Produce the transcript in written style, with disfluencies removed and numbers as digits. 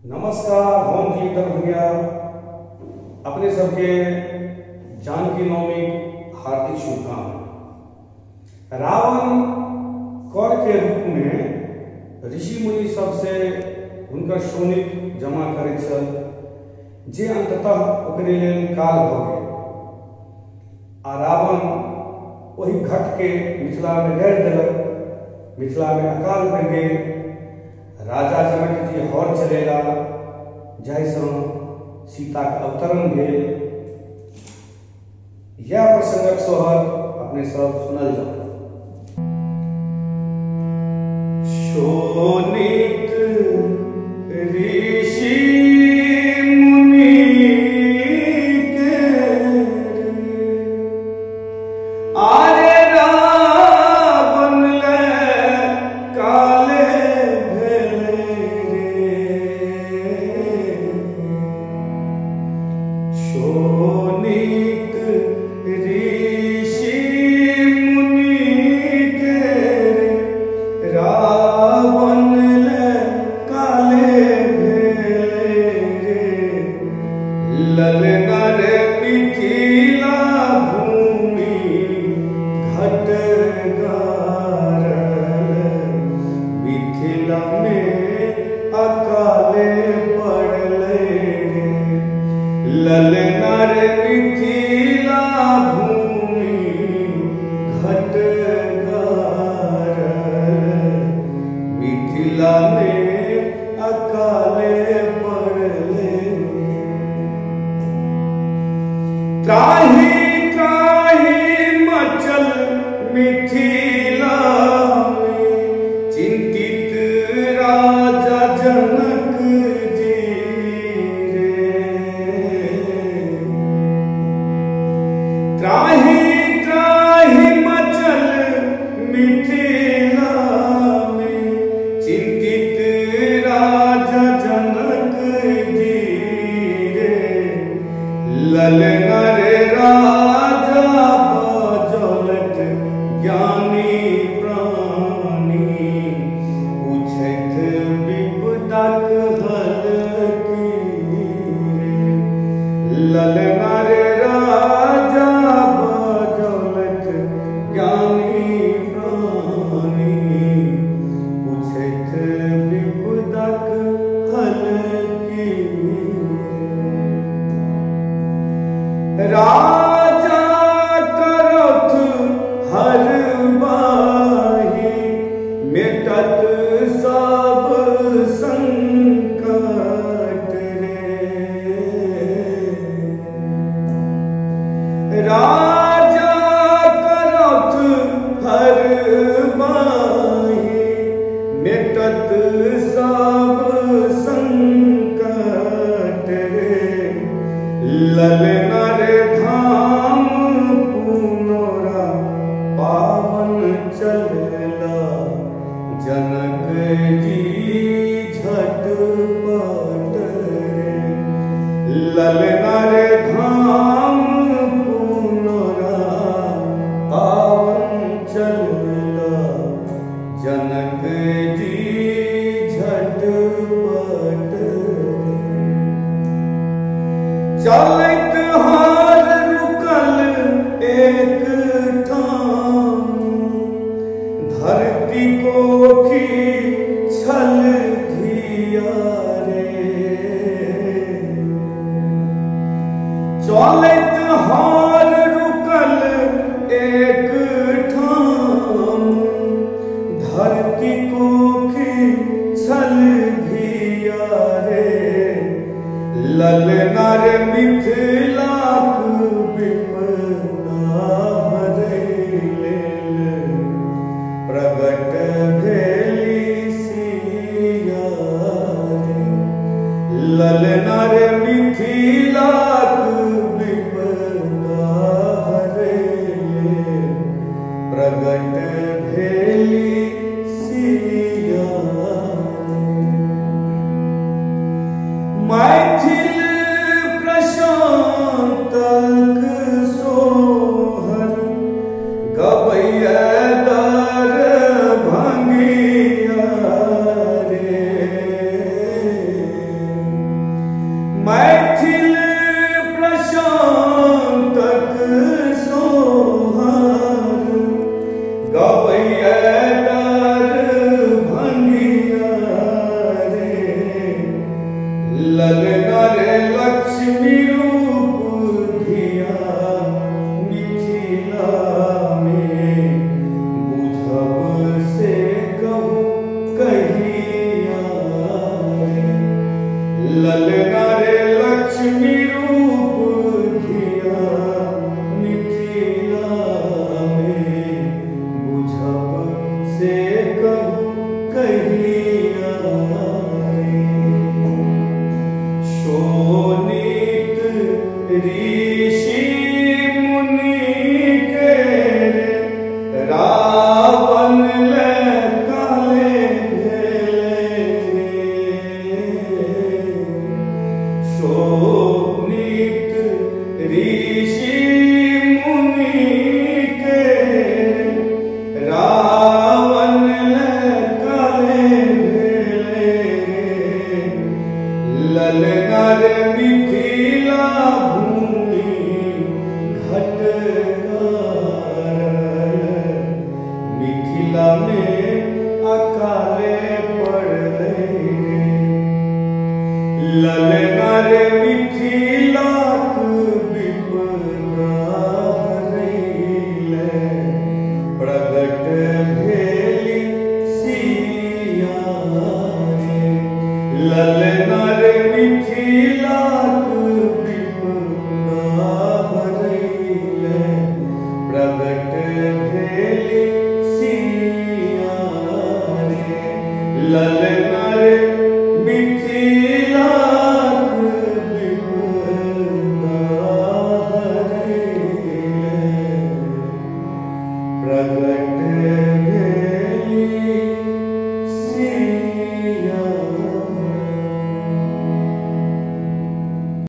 नमस्कार। होम कीर्तन भैया अपने सबके जानकी नवमी हार्दिक शुभकामना। रावण कर के रूप में ऋषि मुनि सबसे हुनकर शोणित जमा करे छल, जे अंततः ओकरे लेल काल भ गेल आ रावण ओहि घट के मिथिला में गाड़ि देलक। मिथिला में अकाल भऽ गेल। राजा जनक जी हर चलेला, जाहिसँ सीता के अवतरण भेल। यह प्रसंगक सोहर अपने सब सुनल जाओ। शोणित ऋषि मुनि के आरे रावण ले काले शोणित ऋषि मुनि के रावण ले काले भेले रे। ललना रे मिथिला भूमि घट गारल, मिथिला में अकाले पड़ले रे। ललना रे मिथिला भूमि घट गारल, मिथिला में अकाले पड़ले। त्राहि त्राहि मचल मिथिला में, चिंतित राजा जनक जी रे। त्राहि त्राहि मचल मिथिला में, चिंतित राजा जनक जी रे। ललना रे राजा बजौलत ज्ञानी प्राणी, पूछैत विपदाक हल की रे। ललना रे राजा बजौलत ज्ञानी प्राणी, पूछैत विपदाक हल की। राजा करौथ हर बाही, मेटत सब संकट रे। राजा करौथ हर बाही, मेटत सब संकट रे। ललना रे धाम पुनरा पावन चलेला, जनक जी झटपट रे। ललना रे धाम पुनरा पावन चलेला, जनक जी झटपट रे। चलत हार रुकल एक ठाम, धरती कोखी छल धिया रे। चलत हार रुकल एक ठाम, धरती कोखी छल धिया रे। ललना रे मिथिलाक विपदा हरै लेल, प्रगट भेली सिया रे। ललना रे मिथिलाक विपदा हरै लेल, प्रगट भेली सिया रे। मैथिल प्रशांतक सोहर, गबैया दर भंगिया रे। मैथिल प्रशांतक सोहार गवैया भंगिया रे ललना रे लक्ष्मी रूप धिया मिथिला में बुझब से कहूँ कहिया ललना रे लक्ष्मी रूप धिया मिथिला में बुझब से कहूँ कहिया शोणित ऋषि मुनि के रावण ले काले शोणित ऋषि मुनि के रावण ले काले ललना रे मिथिला भूमि घटकार मिथिला में अकाले पड़ले ललना रे मिथिला विपदा हरैले प्रगट भेली सिया ललना रे मिथिला विपदा हरैले प्रगट भेली सिया ललना रे मिथिला विपदा हरैले प्रगट